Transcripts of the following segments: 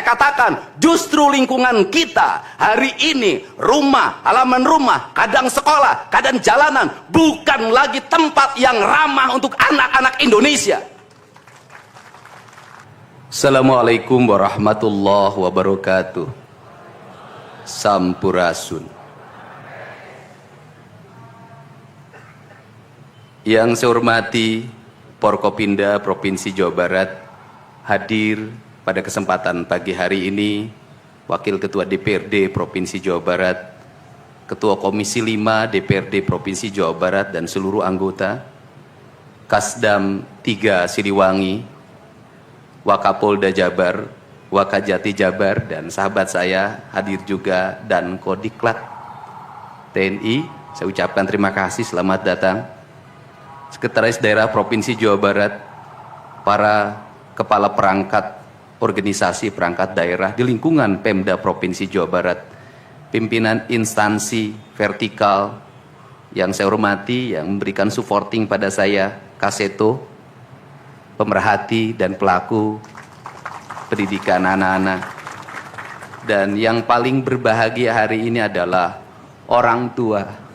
katakan, justru lingkungan kita hari ini, rumah, halaman rumah, kadang sekolah, kadang jalanan, bukan lagi tempat yang ramah untuk anak-anak Indonesia. Assalamualaikum warahmatullahi wabarakatuh. Sampurasun. Yang saya hormati Forkopimda Provinsi Jawa Barat, hadir pada kesempatan pagi hari ini Wakil Ketua DPRD Provinsi Jawa Barat, Ketua Komisi 5 DPRD Provinsi Jawa Barat dan seluruh anggota, Kasdam 3 Siliwangi, Wakapolda Jabar, Wakajati Jabar, dan sahabat saya hadir juga, dan Kodiklat TNI, saya ucapkan terima kasih, selamat datang. Sekretaris Daerah Provinsi Jawa Barat, para kepala perangkat organisasi perangkat daerah di lingkungan Pemda Provinsi Jawa Barat, pimpinan instansi vertikal yang saya hormati, yang memberikan supporting pada saya, Kaseto, pemerhati dan pelaku pendidikan anak-anak, dan yang paling berbahagia hari ini adalah orang tua.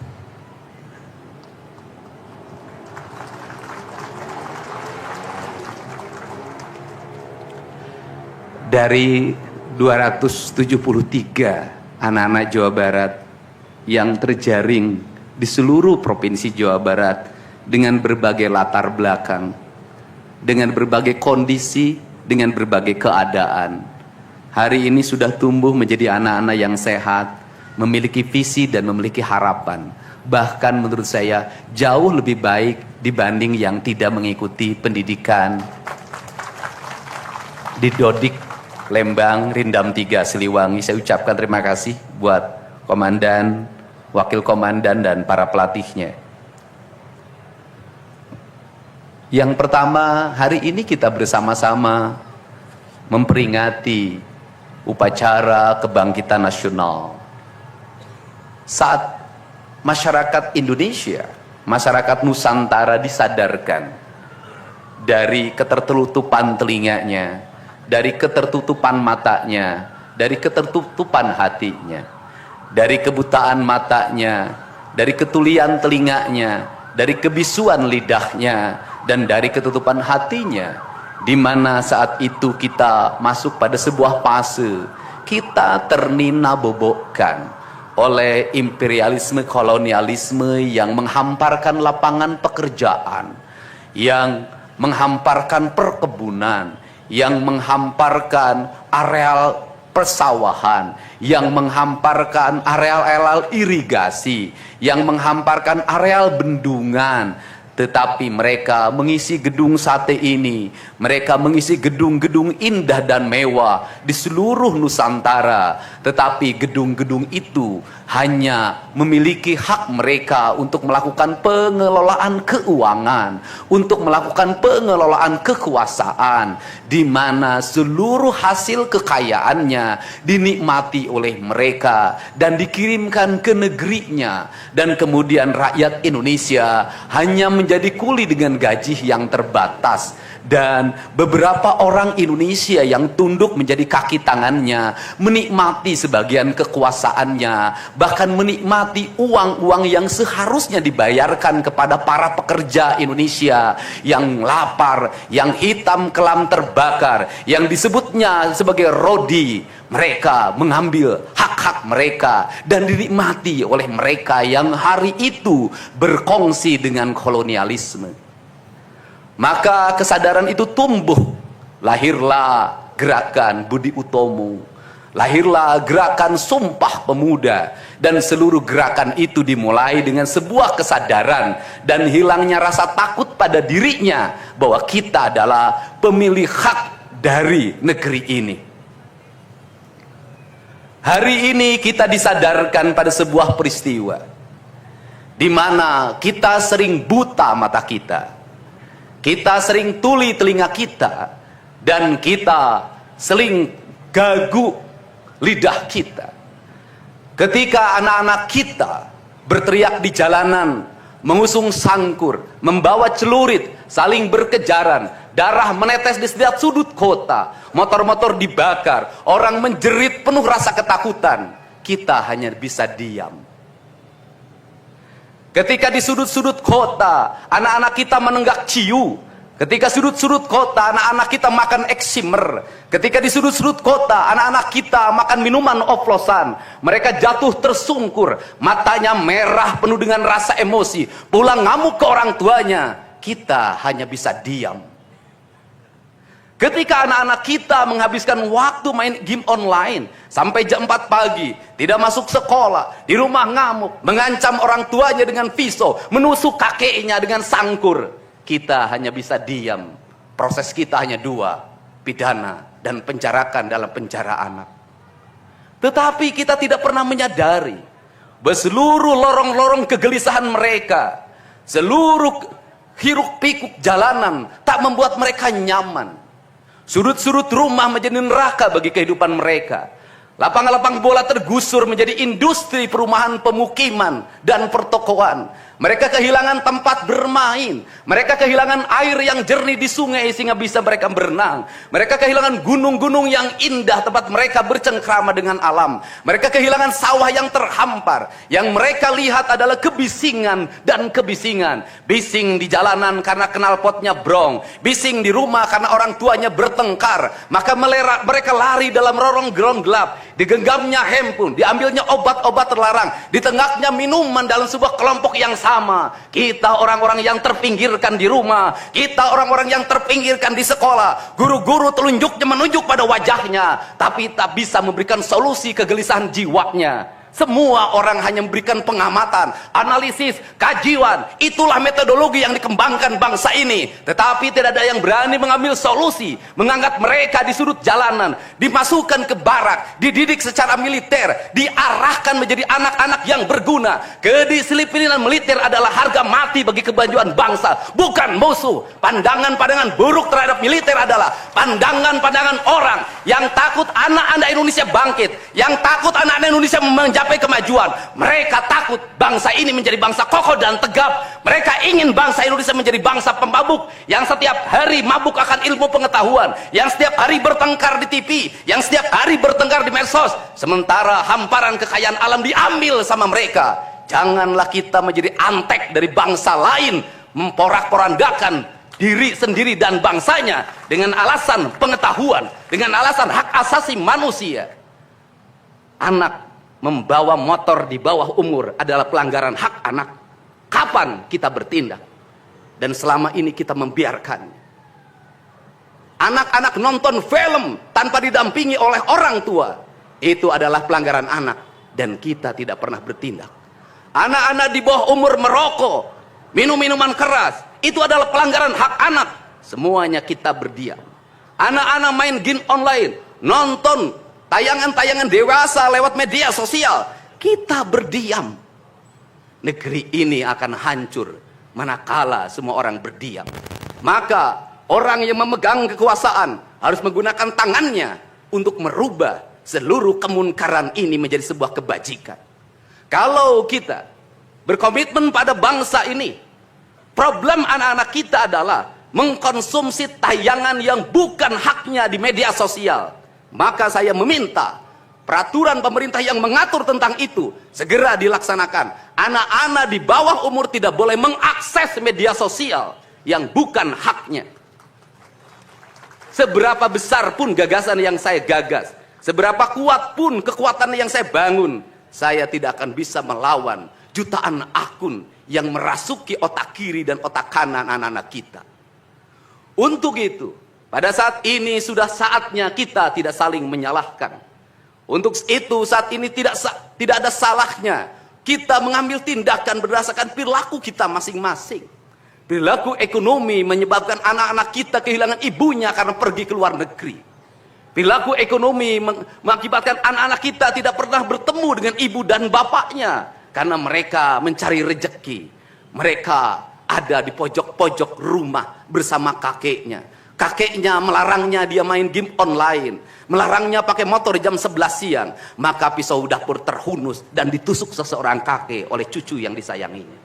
Dari 273 anak-anak Jawa Barat yang terjaring di seluruh provinsi Jawa Barat dengan berbagai latar belakang, dengan berbagai kondisi, dengan berbagai keadaan, hari ini sudah tumbuh menjadi anak-anak yang sehat, memiliki visi dan memiliki harapan. Bahkan menurut saya jauh lebih baik dibanding yang tidak mengikuti pendidikan di Dodik, Lembang, Rindam 3 Siliwangi. Saya ucapkan terima kasih buat komandan, wakil komandan, dan para pelatihnya. Yang pertama, hari ini kita bersama-sama memperingati upacara kebangkitan nasional. Saat masyarakat Indonesia, masyarakat Nusantara disadarkan dari ketertutupan telinganya, dari ketertutupan matanya, dari ketertutupan hatinya, dari kebutaan matanya, dari ketulian telinganya, dari kebisuan lidahnya, dan dari ketutupan hatinya, di mana saat itu kita masuk pada sebuah fase kita ternina bobokkan oleh imperialisme kolonialisme yang menghamparkan lapangan pekerjaan, yang menghamparkan perkebunan, yang menghamparkan areal persawahan, yang menghamparkan areal-areal irigasi, yang menghamparkan areal bendungan. Tetapi mereka mengisi gedung sate ini, mereka mengisi gedung-gedung indah dan mewah di seluruh Nusantara. Tetapi gedung-gedung itu hanya memiliki hak mereka untuk melakukan pengelolaan keuangan, untuk melakukan pengelolaan kekuasaan, di mana seluruh hasil kekayaannya dinikmati oleh mereka dan dikirimkan ke negerinya, dan kemudian rakyat Indonesia hanya menjadi kuli dengan gaji yang terbatas, dan beberapa orang Indonesia yang tunduk menjadi kaki tangannya menikmati sebagian kekuasaannya, bahkan menikmati uang-uang yang seharusnya dibayarkan kepada para pekerja Indonesia yang lapar, yang hitam kelam terbakar, yang disebutnya sebagai rodi. Mereka mengambil hak-hak mereka dan dinikmati oleh mereka yang hari itu berkongsi dengan kolonialisme. Maka kesadaran itu tumbuh, lahirlah gerakan Budi Utomo, lahirlah gerakan Sumpah Pemuda, dan seluruh gerakan itu dimulai dengan sebuah kesadaran dan hilangnya rasa takut pada dirinya bahwa kita adalah pemilik hak dari negeri ini. Hari ini kita disadarkan pada sebuah peristiwa di mana kita sering buta mata kita. Kita sering tuli telinga kita, dan kita sering gagu lidah kita. Ketika anak-anak kita berteriak di jalanan, mengusung sangkur, membawa celurit, saling berkejaran, darah menetes di setiap sudut kota, motor-motor dibakar, orang menjerit penuh rasa ketakutan. Kita hanya bisa diam. Ketika di sudut-sudut kota, anak-anak kita menenggak ciu. Ketika sudut-sudut kota, anak-anak kita makan eksimer. Ketika di sudut-sudut kota, anak-anak kita makan minuman oplosan. Mereka jatuh tersungkur, matanya merah penuh dengan rasa emosi, pulang ngamuk ke orang tuanya. Kita hanya bisa diam. Ketika anak-anak kita menghabiskan waktu main game online sampai jam 4 pagi, tidak masuk sekolah, di rumah ngamuk, mengancam orang tuanya dengan pisau, menusuk kakeknya dengan sangkur, kita hanya bisa diam. Proses kita hanya dua, pidana dan penjarakan dalam penjara anak. Tetapi kita tidak pernah menyadari bahwa seluruh lorong-lorong kegelisahan mereka, seluruh hiruk pikuk jalanan tak membuat mereka nyaman. Sudut-sudut rumah menjadi neraka bagi kehidupan mereka. Lapang-lapang bola tergusur menjadi industri perumahan, pemukiman dan pertokoan. Mereka kehilangan tempat bermain. Mereka kehilangan air yang jernih di sungai sehingga bisa mereka berenang. Mereka kehilangan gunung-gunung yang indah tempat mereka bercengkrama dengan alam. Mereka kehilangan sawah yang terhampar. Yang mereka lihat adalah kebisingan dan kebisingan. Bising di jalanan karena knalpotnya brong. Bising di rumah karena orang tuanya bertengkar. Maka mereka lari dalam lorong-lorong gelap. Digenggamnya handphone, diambilnya obat-obat terlarang, ditenggaknya minuman dalam sebuah kelompok yang sama. Kita orang-orang yang terpinggirkan di rumah, kita orang-orang yang terpinggirkan di sekolah. Guru-guru telunjuknya menunjuk pada wajahnya, tapi tak bisa memberikan solusi kegelisahan jiwanya. Semua orang hanya memberikan pengamatan, analisis, kajian. Itulah metodologi yang dikembangkan bangsa ini. Tetapi tidak ada yang berani mengambil solusi, mengangkat mereka di sudut jalanan, dimasukkan ke barak, dididik secara militer, diarahkan menjadi anak-anak yang berguna. Kedisiplinan militer adalah harga mati bagi kemajuan bangsa, bukan musuh. Pandangan-pandangan buruk terhadap militer adalah pandangan-pandangan orang yang takut anak-anak Indonesia bangkit, yang takut anak-anak Indonesia mencapai kemajuan. Mereka takut bangsa ini menjadi bangsa kokoh dan tegap. Mereka ingin bangsa Indonesia menjadi bangsa pemabuk yang setiap hari mabuk akan ilmu pengetahuan, yang setiap hari bertengkar di TV, yang setiap hari bertengkar di medsos, sementara hamparan kekayaan alam diambil sama mereka. Janganlah kita menjadi antek dari bangsa lain, memporak-porandakan diri sendiri dan bangsanya dengan alasan pengetahuan, dengan alasan hak asasi manusia. Anak membawa motor di bawah umur adalah pelanggaran hak anak. Kapan kita bertindak? Dan selama ini kita membiarkan anak-anak nonton film tanpa didampingi oleh orang tua. Itu adalah pelanggaran anak, dan kita tidak pernah bertindak. Anak-anak di bawah umur merokok, minum minuman keras, itu adalah pelanggaran hak anak. Semuanya kita berdiam. Anak-anak main game online, nonton tayangan-tayangan dewasa lewat media sosial, kita berdiam. Negeri ini akan hancur manakala semua orang berdiam. Maka orang yang memegang kekuasaan harus menggunakan tangannya untuk merubah seluruh kemunkaran ini menjadi sebuah kebajikan. Kalau kita berkomitmen pada bangsa ini, problem anak-anak kita adalah mengkonsumsi tayangan yang bukan haknya di media sosial. Maka saya meminta peraturan pemerintah yang mengatur tentang itu segera dilaksanakan. Anak-anak di bawah umur tidak boleh mengakses media sosial yang bukan haknya. Seberapa besar pun gagasan yang saya gagas, seberapa kuat pun kekuatan yang saya bangun, saya tidak akan bisa melawan jutaan akun yang merasuki otak kiri dan otak kanan anak-anak kita. Untuk itu, pada saat ini sudah saatnya kita tidak saling menyalahkan. Untuk itu saat ini tidak ada salahnya kita mengambil tindakan berdasarkan perilaku kita masing-masing. Perilaku ekonomi menyebabkan anak-anak kita kehilangan ibunya karena pergi ke luar negeri. Perilaku ekonomi mengakibatkan anak-anak kita tidak pernah bertemu dengan ibu dan bapaknya karena mereka mencari rejeki. Mereka ada di pojok-pojok rumah bersama kakeknya. Kakeknya melarangnya dia main game online, melarangnya pakai motor jam 11 siang. Maka pisau dapur terhunus dan ditusuk seseorang kakek oleh cucu yang disayanginya.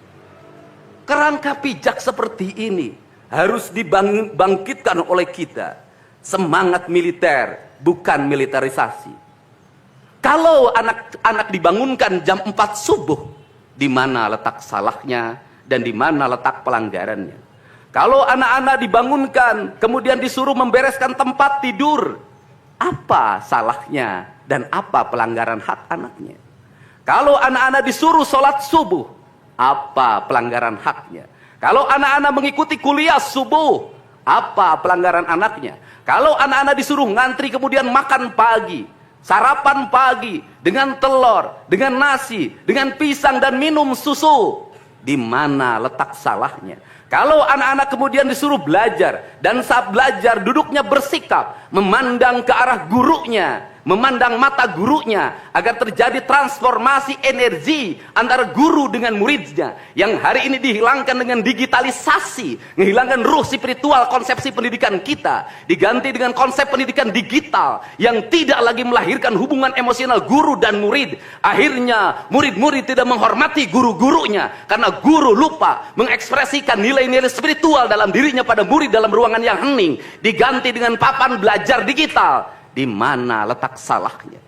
Kerangka pijak seperti ini harus dibangkitkan oleh kita. Semangat militer, bukan militerisasi. Kalau anak-anak dibangunkan jam 4 subuh, di mana letak salahnya dan di mana letak pelanggarannya? Kalau anak-anak dibangunkan kemudian disuruh membereskan tempat tidur, apa salahnya dan apa pelanggaran hak anaknya? Kalau anak-anak disuruh sholat subuh, apa pelanggaran haknya? Kalau anak-anak mengikuti kuliah subuh, apa pelanggaran anaknya? Kalau anak-anak disuruh ngantri kemudian makan pagi, sarapan pagi dengan telur, dengan nasi, dengan pisang dan minum susu, di mana letak salahnya? Kalau anak-anak kemudian disuruh belajar, dan saat belajar duduknya bersikap, memandang ke arah gurunya, memandang mata gurunya, agar terjadi transformasi energi antara guru dengan muridnya, yang hari ini dihilangkan dengan digitalisasi, menghilangkan ruh spiritual konsepsi pendidikan kita, diganti dengan konsep pendidikan digital, yang tidak lagi melahirkan hubungan emosional guru dan murid. Akhirnya murid-murid tidak menghormati guru-gurunya, karena guru lupa mengekspresikan nilai-nilai spiritual dalam dirinya pada murid dalam ruangan yang hening, diganti dengan papan belajar digital. Di mana letak salahnya?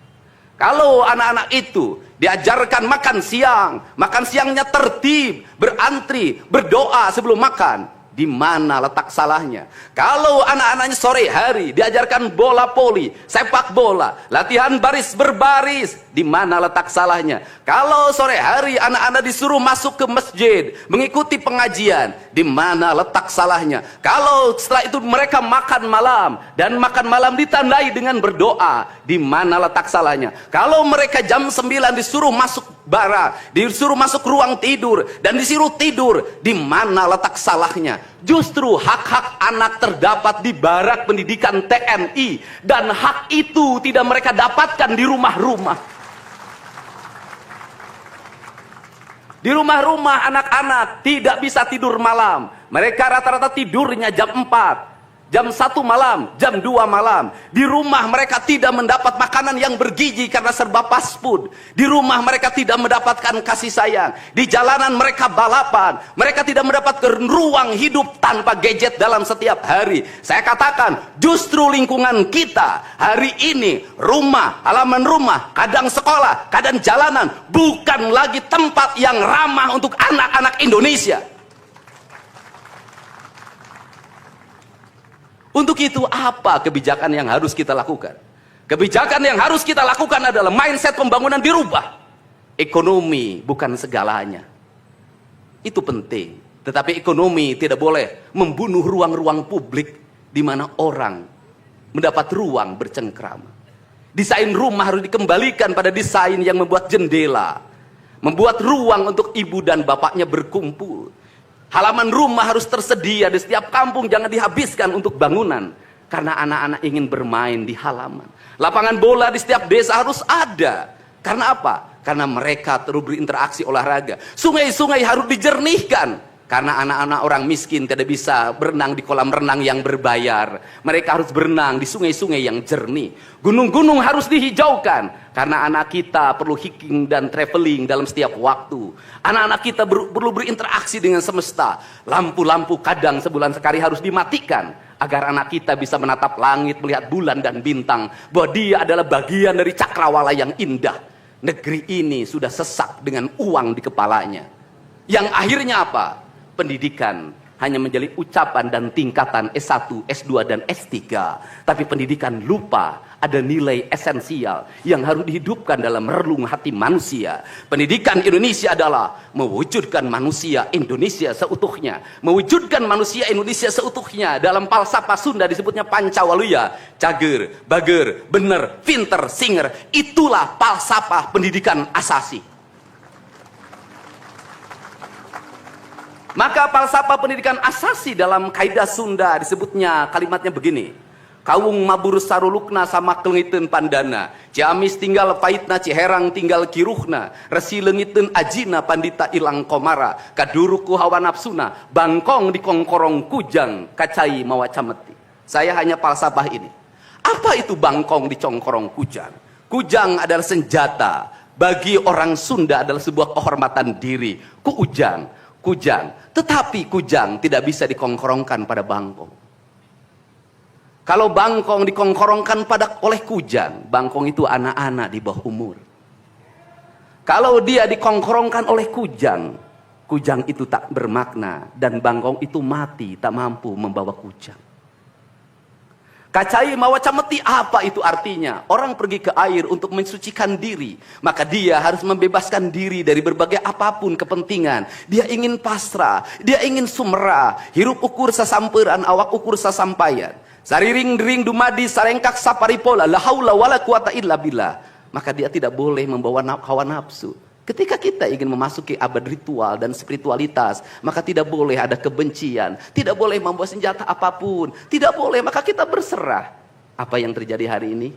Kalau anak-anak itu diajarkan makan siangnya tertib, berantri, berdoa sebelum makan, di mana letak salahnya? Kalau anak-anaknya sore hari diajarkan bola voli, sepak bola, latihan baris berbaris, di mana letak salahnya? Kalau sore hari anak-anak disuruh masuk ke masjid, mengikuti pengajian, di mana letak salahnya? Kalau setelah itu mereka makan malam, dan makan malam ditandai dengan berdoa, di mana letak salahnya? Kalau mereka jam 9 disuruh masuk barak, disuruh masuk ruang tidur, dan disuruh tidur, di mana letak salahnya? Justru hak-hak anak terdapat di barak pendidikan TNI, dan hak itu tidak mereka dapatkan di rumah-rumah. Di rumah-rumah anak-anak tidak bisa tidur malam. Mereka rata-rata tidurnya jam 4, jam 1 malam, jam 2 malam. Di rumah mereka tidak mendapat makanan yang bergizi karena serba fast food. Di rumah mereka tidak mendapatkan kasih sayang. Di jalanan mereka balapan. Mereka tidak mendapatkan ruang hidup tanpa gadget dalam setiap hari. Saya katakan, justru lingkungan kita hari ini, rumah, halaman rumah, kadang sekolah, kadang jalanan, bukan lagi tempat yang ramah untuk anak-anak Indonesia. Untuk itu apa kebijakan yang harus kita lakukan? Kebijakan yang harus kita lakukan adalah mindset pembangunan dirubah. Ekonomi bukan segalanya. Itu penting. Tetapi ekonomi tidak boleh membunuh ruang-ruang publik di mana orang mendapat ruang bercengkrama. Desain rumah harus dikembalikan pada desain yang membuat jendela, membuat ruang untuk ibu dan bapaknya berkumpul. Halaman rumah harus tersedia di setiap kampung, jangan dihabiskan untuk bangunan. Karena anak-anak ingin bermain di halaman. Lapangan bola di setiap desa harus ada. Karena apa? Karena mereka terus berinteraksi olahraga. Sungai-sungai harus dijernihkan. Karena anak-anak orang miskin tidak bisa berenang di kolam renang yang berbayar. Mereka harus berenang di sungai-sungai yang jernih. Gunung-gunung harus dihijaukan. Karena anak kita perlu hiking dan traveling dalam setiap waktu. Anak-anak kita perlu berinteraksi dengan semesta. Lampu-lampu kadang sebulan sekali harus dimatikan. Agar anak kita bisa menatap langit, melihat bulan dan bintang. Bahwa dia adalah bagian dari cakrawala yang indah. Negeri ini sudah sesak dengan uang di kepalanya. Yang akhirnya apa? Pendidikan hanya menjadi ucapan dan tingkatan S1, S2, dan S3. Tapi pendidikan lupa ada nilai esensial yang harus dihidupkan dalam relung hati manusia. Pendidikan Indonesia adalah mewujudkan manusia Indonesia seutuhnya. Mewujudkan manusia Indonesia seutuhnya. Dalam falsafah Sunda disebutnya Pancawaluya. Cager, bager, bener, pinter, singer. Itulah falsafah pendidikan asasi. Maka falsafah pendidikan asasi dalam kaidah Sunda disebutnya kalimatnya begini. Kawung mabur sarulukna sama kelengiten pandana. Ciamis tinggal paitna ciherang tinggal kiruhna. Resi lengiten ajina pandita ilang komara. Kaduruku hawa nafsuna. Bangkong di kongkorong kujang kacai mawacameti. Saya hanya falsafah ini. Apa itu bangkong di kongkorong kujang? Kujang adalah senjata. Bagi orang Sunda adalah sebuah kehormatan diri. Kuujang. kujang. Tetapi kujang tidak bisa dikongkorongkan pada bangkong. Kalau bangkong dikongkorongkan oleh kujang, bangkong itu anak-anak di bawah umur. Kalau dia dikongkorongkan oleh kujang, kujang itu tak bermakna dan bangkong itu mati, tak mampu membawa kujang. Kacai mawaca meti, apa itu artinya? Orang pergi ke air untuk mensucikan diri, maka dia harus membebaskan diri dari berbagai apapun kepentingan. Dia ingin pasrah, dia ingin sumera, hirup ukur sasamperan, awak ukur sasampayan. Sariring dering dumadi sarengkak saparipola la haula wala quwata illa billah. Maka dia tidak boleh membawa hawa nafsu. Ketika kita ingin memasuki abad ritual dan spiritualitas, maka tidak boleh ada kebencian, tidak boleh membawa senjata apapun, tidak boleh, maka kita berserah. Apa yang terjadi hari ini?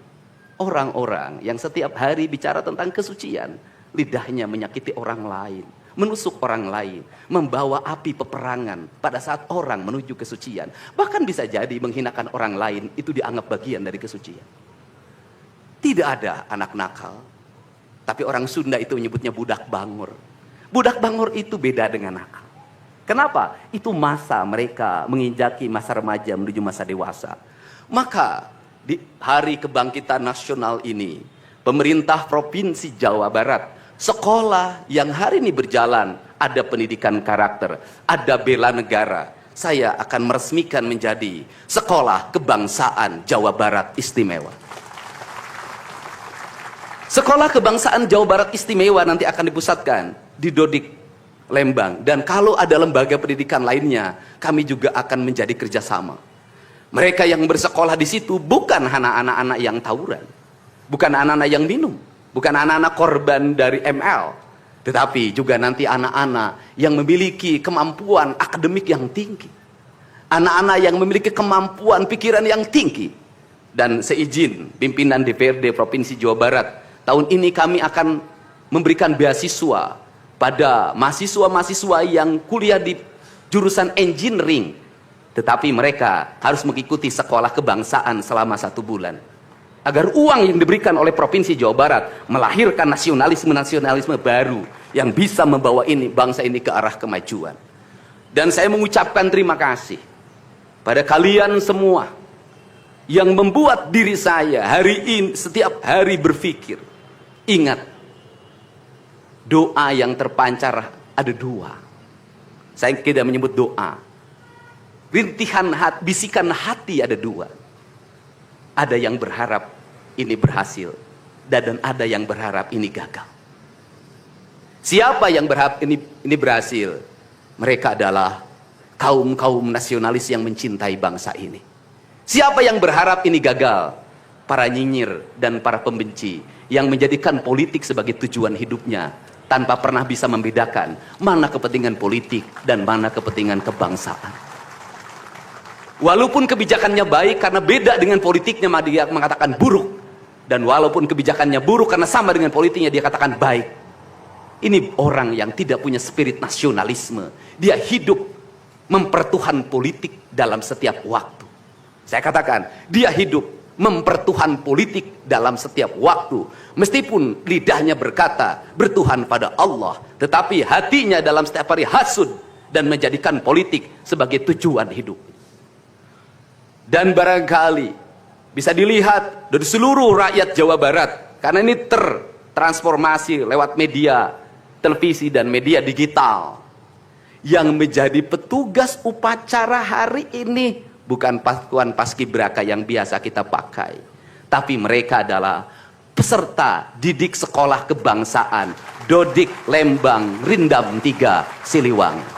Orang-orang yang setiap hari bicara tentang kesucian, lidahnya menyakiti orang lain, menusuk orang lain, membawa api peperangan pada saat orang menuju kesucian. Bahkan bisa jadi menghinakan orang lain itu dianggap bagian dari kesucian. Tidak ada anak nakal. Tapi orang Sunda itu menyebutnya budak bangor. Budak bangor itu beda dengan nakal. Kenapa? Itu masa mereka menginjaki masa remaja menuju masa dewasa. Maka di hari kebangkitan nasional ini, pemerintah Provinsi Jawa Barat, sekolah yang hari ini berjalan, ada pendidikan karakter, ada bela negara. Saya akan meresmikan menjadi Sekolah Kebangsaan Jawa Barat Istimewa. Sekolah Kebangsaan Jawa Barat Istimewa nanti akan dipusatkan di Dodik, Lembang. Dan kalau ada lembaga pendidikan lainnya, kami juga akan menjadi kerjasama. Mereka yang bersekolah di situ bukan anak-anak yang tawuran, bukan anak-anak yang minum, bukan anak-anak korban dari ML, tetapi juga nanti anak-anak yang memiliki kemampuan akademik yang tinggi, anak-anak yang memiliki kemampuan pikiran yang tinggi. Dan seizin pimpinan DPRD Provinsi Jawa Barat, tahun ini kami akan memberikan beasiswa pada mahasiswa-mahasiswa yang kuliah di jurusan engineering. Tetapi mereka harus mengikuti sekolah kebangsaan selama 1 bulan. Agar uang yang diberikan oleh Provinsi Jawa Barat melahirkan nasionalisme-nasionalisme baru yang bisa membawa bangsa ini ke arah kemajuan. Dan saya mengucapkan terima kasih pada kalian semua yang membuat diri saya hari ini setiap hari berpikir. Ingat, doa yang terpancar ada 2. Saya tidak menyebut doa. Rintihan hati, bisikan hati ada 2. Ada yang berharap ini berhasil, dan ada yang berharap ini gagal. Siapa yang berharap ini berhasil? Mereka adalah kaum-kaum nasionalis yang mencintai bangsa ini. Siapa yang berharap ini gagal? Para nyinyir dan para pembenci yang menjadikan politik sebagai tujuan hidupnya tanpa pernah bisa membedakan mana kepentingan politik dan mana kepentingan kebangsaan. Walaupun kebijakannya baik karena beda dengan politiknya, dia mengatakan buruk. Dan walaupun kebijakannya buruk karena sama dengan politiknya, dia katakan baik. Ini orang yang tidak punya spirit nasionalisme. Dia hidup mempertuhan politik dalam setiap waktu. Saya katakan, dia hidup mempertuhan politik dalam setiap waktu. Meskipun lidahnya berkata bertuhan pada Allah, tetapi hatinya dalam setiap hari hasud dan menjadikan politik sebagai tujuan hidup. Dan barangkali bisa dilihat dari seluruh rakyat Jawa Barat, karena ini tertransformasi lewat media televisi dan media digital, yang menjadi petugas upacara hari ini bukan pasukan paskibraka yang biasa kita pakai, tapi mereka adalah peserta didik sekolah kebangsaan Dodik, Lembang, Rindam 3, Siliwangi.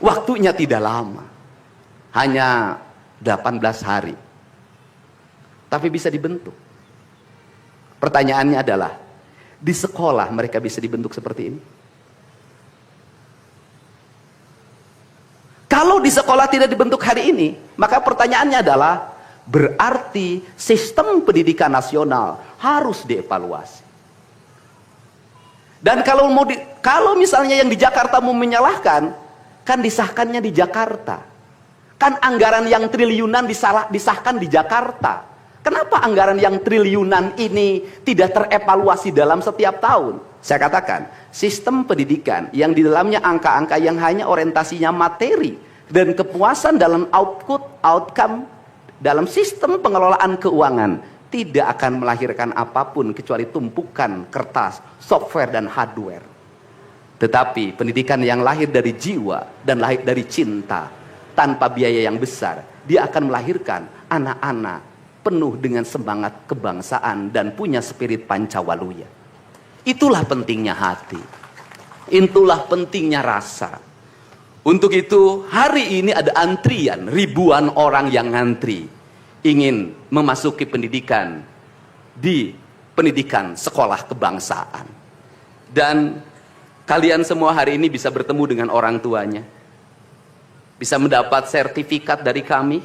Waktunya tidak lama, hanya 18 hari, tapi bisa dibentuk. Pertanyaannya adalah, di sekolah mereka bisa dibentuk seperti ini? Kalau di sekolah tidak dibentuk hari ini, maka pertanyaannya adalah, berarti sistem pendidikan nasional harus dievaluasi. Dan kalau misalnya yang di Jakarta mau menyalahkan, kan disahkannya di Jakarta. Kan anggaran yang triliunan disahkan di Jakarta. Kenapa anggaran yang triliunan ini tidak terevaluasi dalam setiap tahun? Saya katakan, sistem pendidikan yang di dalamnya angka-angka yang hanya orientasinya materi dan kepuasan dalam outcome dalam sistem pengelolaan keuangan tidak akan melahirkan apapun kecuali tumpukan kertas, software dan hardware. Tetapi pendidikan yang lahir dari jiwa dan lahir dari cinta tanpa biaya yang besar, dia akan melahirkan anak-anak penuh dengan semangat kebangsaan dan punya spirit Pancawaluya. Itulah pentingnya hati. Itulah pentingnya rasa. Untuk itu hari ini ada antrian, ribuan orang yang ngantri ingin memasuki pendidikan di pendidikan sekolah kebangsaan. Dan kalian semua hari ini bisa bertemu dengan orang tuanya. Bisa mendapat sertifikat dari kami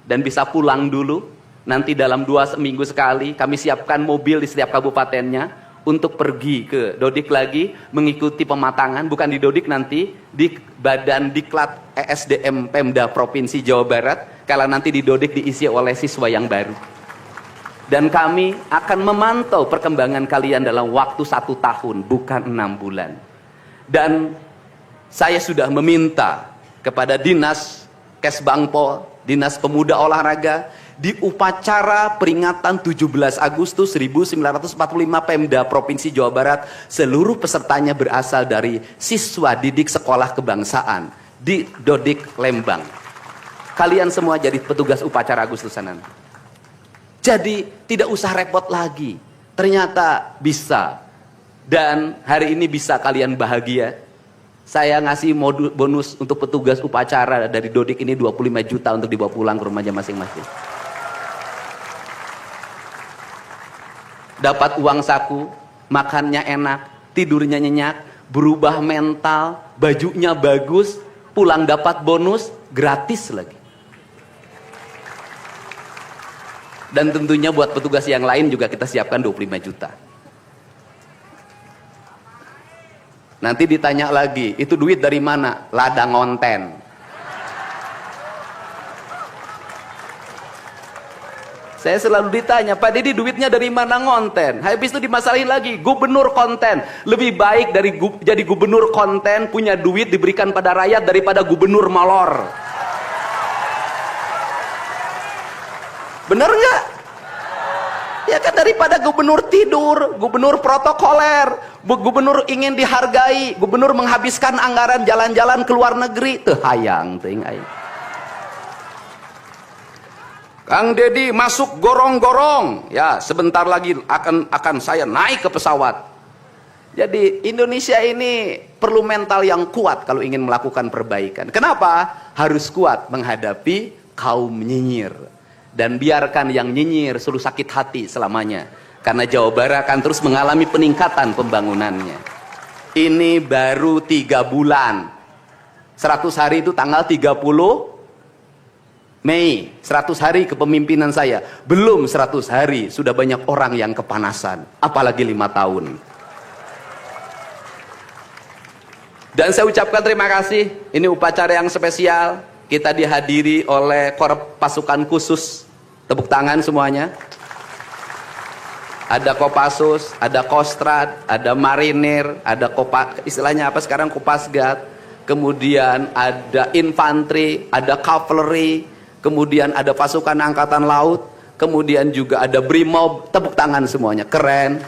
dan bisa pulang dulu. Nanti dalam 2 minggu sekali kami siapkan mobil di setiap kabupatennya untuk pergi ke Dodik lagi mengikuti pematangan, bukan di Dodik nanti, di Badan Diklat ESDM Pemda Provinsi Jawa Barat, kalau nanti di Dodik diisi oleh siswa yang baru. Dan kami akan memantau perkembangan kalian dalam waktu 1 tahun, bukan 6 bulan. Dan saya sudah meminta kepada Dinas Kesbangpol, Dinas Pemuda Olahraga, di upacara peringatan 17 Agustus 1945 Pemda Provinsi Jawa Barat, seluruh pesertanya berasal dari siswa didik sekolah kebangsaan di Dodik Lembang. Kalian semua jadi petugas upacara Agustusan. Jadi tidak usah repot lagi. Ternyata bisa. Dan hari ini bisa kalian bahagia. Saya ngasih bonus untuk petugas upacara dari Dodik ini 25 juta untuk dibawa pulang ke rumahnya masing-masing. Dapat uang saku, makannya enak, tidurnya nyenyak, berubah mental, bajunya bagus, pulang dapat bonus, gratis lagi. Dan tentunya buat petugas yang lain juga kita siapkan 25 juta. Nanti ditanya lagi, itu duit dari mana? Ladang ngonten. Saya selalu ditanya, Pak Didi duitnya dari mana ngonten? Habis itu dimasalahin lagi, gubernur konten. Lebih baik dari jadi gubernur konten, punya duit diberikan pada rakyat daripada gubernur molor. Bener nggak? Ya kan, daripada gubernur tidur, gubernur protokoler, gubernur ingin dihargai, gubernur menghabiskan anggaran jalan-jalan ke luar negeri. Teu hayang teuing aing. Kang Dedi masuk gorong-gorong. Ya, sebentar lagi akan saya naik ke pesawat. Jadi Indonesia ini perlu mental yang kuat kalau ingin melakukan perbaikan. Kenapa? Harus kuat menghadapi kaum nyinyir. Dan biarkan yang nyinyir selalu sakit hati selamanya. Karena Jawa Barat akan terus mengalami peningkatan pembangunannya. Ini baru 3 bulan. 100 hari itu tanggal 30 Mei, 100 hari kepemimpinan saya. Belum 100 hari, sudah banyak orang yang kepanasan. Apalagi 5 tahun. Dan saya ucapkan terima kasih. Ini upacara yang spesial. Kita dihadiri oleh Korps Pasukan Khusus. Tepuk tangan semuanya. Ada Kopassus, ada Kostrad, ada Marinir, ada istilahnya apa sekarang, Kopasgat. Kemudian ada infanteri, ada cavalry. Kemudian ada pasukan angkatan laut, kemudian juga ada Brimob. Tepuk tangan semuanya, keren.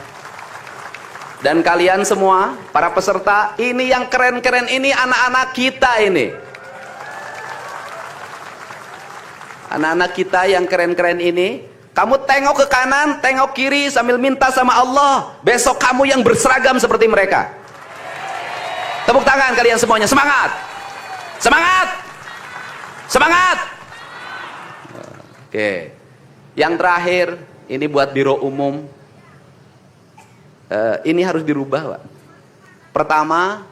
Dan kalian semua, para peserta, ini yang keren-keren ini anak-anak kita ini. Anak-anak kita yang keren-keren ini, kamu tengok ke kanan, tengok kiri sambil minta sama Allah, besok kamu yang berseragam seperti mereka. Tepuk tangan kalian semuanya, semangat! Semangat! Semangat! Oke, yang terakhir ini buat biro umum. Ini harus dirubah, Pak. Pertama,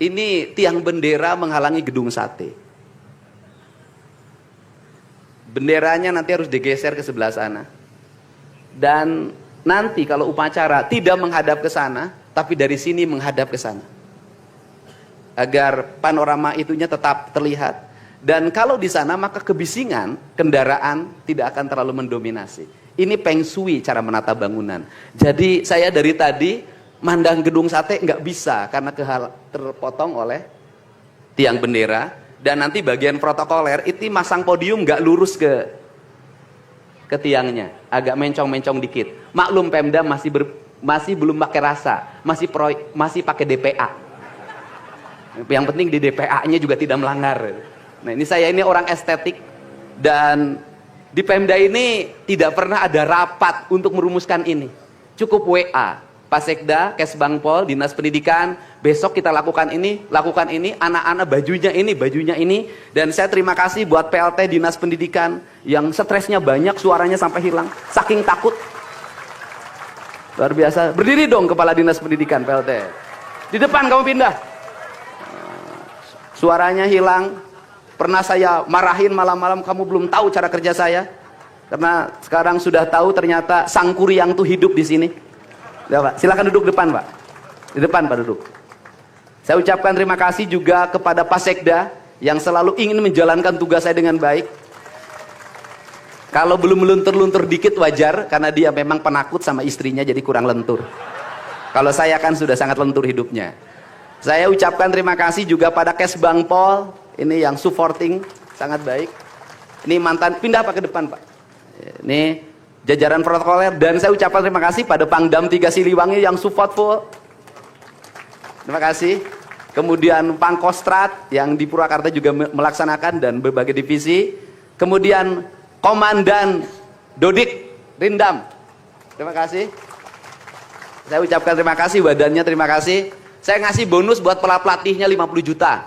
ini tiang bendera menghalangi gedung sate. Benderanya nanti harus digeser ke sebelah sana. Dan nanti kalau upacara tidak menghadap ke sana, tapi dari sini menghadap ke sana. Agar panorama itunya tetap terlihat. Dan kalau di sana maka kebisingan kendaraan tidak akan terlalu mendominasi. Ini Feng Shui cara menata bangunan. Jadi saya dari tadi Mandang gedung sate nggak bisa karena terpotong oleh tiang bendera. Dan nanti bagian protokoler itu masang podium nggak lurus ke tiangnya, agak mencong-mencong dikit. Maklum Pemda masih belum pakai rasa, masih pakai DPA. Yang penting di DPA-nya juga tidak melanggar. Nah, saya ini orang estetik, dan di Pemda ini tidak pernah ada rapat untuk merumuskan ini. Cukup WA, Pak Sekda, Kesbangpol, Dinas Pendidikan, besok kita lakukan ini, anak-anak bajunya ini. Dan saya terima kasih buat PLT Dinas Pendidikan yang stresnya banyak, suaranya sampai hilang, saking takut. Luar biasa. Berdiri dong Kepala Dinas Pendidikan PLT. Di depan kamu pindah. Suaranya hilang. Pernah saya marahin malam-malam, kamu belum tahu cara kerja saya. Karena sekarang sudah tahu ternyata Sang Kuryang tuh hidup di sini. Ya, Pak. Silakan duduk depan, Pak. Di depan, Pak, duduk. Saya ucapkan terima kasih juga kepada Pak Sekda yang selalu ingin menjalankan tugas saya dengan baik. Kalau belum meluntur-luntur dikit wajar, karena dia memang penakut sama istrinya jadi kurang lentur. Kalau saya kan sudah sangat lentur hidupnya. Saya ucapkan terima kasih juga pada Kesbangpol, ini yang supporting sangat baik. Ini mantan, pindah Pak ke depan, Pak. Ini jajaran protokoler, dan saya ucapkan terima kasih pada Pangdam 3 Siliwangi yang support full. Terima kasih. Kemudian Pangkostrat yang di Purwakarta juga melaksanakan, dan berbagai divisi. Kemudian Komandan Dodik Rindam. Terima kasih. Saya ucapkan terima kasih, badannya terima kasih. Saya ngasih bonus buat pelatihnya 50 juta.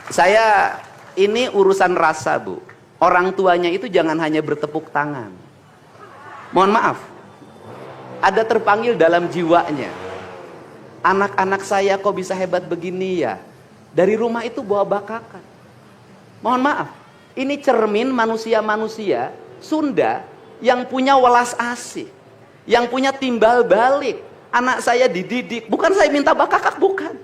Saya ini urusan rasa, Bu. Orang tuanya itu jangan hanya bertepuk tangan. Mohon maaf, ada terpanggil dalam jiwanya. Anak-anak saya kok bisa hebat begini ya? Dari rumah itu bawa bakakan. Mohon maaf, ini cermin manusia-manusia Sunda yang punya welas asih, yang punya timbal balik. Anak saya dididik, bukan saya minta bakakak, bukan.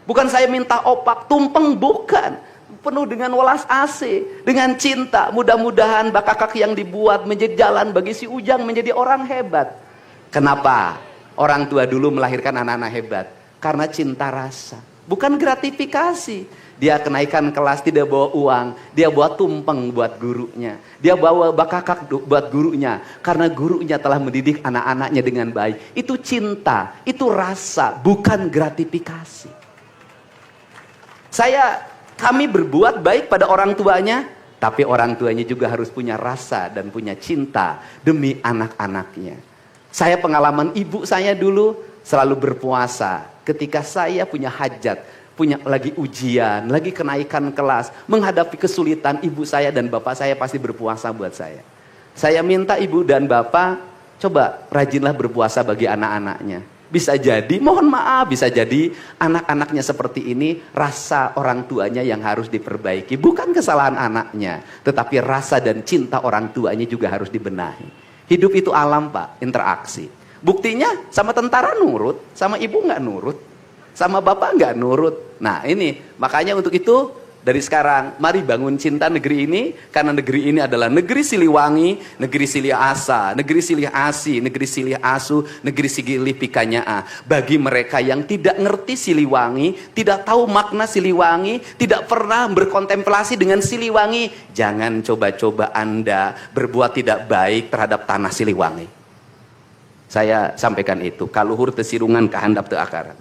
Bukan saya minta opak, tumpeng, bukan. Penuh dengan welas asih, dengan cinta. Mudah-mudahan bakakak yang dibuat menjadi jalan bagi si Ujang menjadi orang hebat. Kenapa orang tua dulu melahirkan anak-anak hebat? Karena cinta rasa, bukan gratifikasi. Dia kenaikan kelas tidak bawa uang, dia bawa tumpeng buat gurunya, dia bawa bakakak buat gurunya, karena gurunya telah mendidik anak-anaknya dengan baik. Itu cinta, itu rasa, bukan gratifikasi. Kami berbuat baik pada orang tuanya, tapi orang tuanya juga harus punya rasa dan punya cinta demi anak-anaknya. Saya pengalaman ibu saya dulu selalu berpuasa ketika saya punya hajat, punya lagi ujian, lagi kenaikan kelas, menghadapi kesulitan, ibu saya dan bapak saya pasti berpuasa buat saya. Saya minta ibu dan bapak, coba rajinlah berpuasa bagi anak-anaknya. Bisa jadi, mohon maaf, bisa jadi anak-anaknya seperti ini, rasa orang tuanya yang harus diperbaiki. Bukan kesalahan anaknya, tetapi rasa dan cinta orang tuanya juga harus dibenahi. Hidup itu alam, Pak, interaksi. Buktinya sama tentara nurut, sama ibu nggak nurut, sama bapak nggak nurut. Nah ini, makanya untuk itu dari sekarang mari bangun cinta negeri ini, karena negeri ini adalah negeri Siliwangi, negeri Silih Asa, negeri Silih Asi, negeri Silih Asu, negeri Silih Pikanya. Bagi mereka yang tidak ngerti Siliwangi, tidak tahu makna Siliwangi, tidak pernah berkontemplasi dengan Siliwangi, jangan coba-coba Anda berbuat tidak baik terhadap tanah Siliwangi. Saya sampaikan itu, kaluhur tesirungan kehandap teu akaran.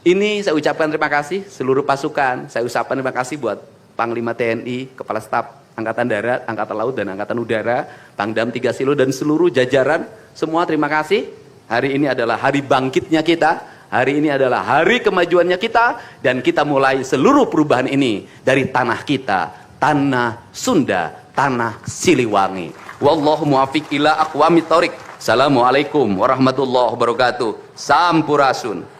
Ini saya ucapkan terima kasih seluruh pasukan. Saya ucapkan terima kasih buat Panglima TNI, Kepala Staf Angkatan Darat, Angkatan Laut, dan Angkatan Udara, Pangdam 3 Silo, dan seluruh jajaran. Semua terima kasih. Hari ini adalah hari bangkitnya kita. Hari ini adalah hari kemajuannya kita. Dan kita mulai seluruh perubahan ini dari tanah kita, tanah Sunda, tanah Siliwangi. Wallahu muwaffiq ila aqwamit thoriq. Assalamualaikum warahmatullahi wabarakatuh. Sampurasun.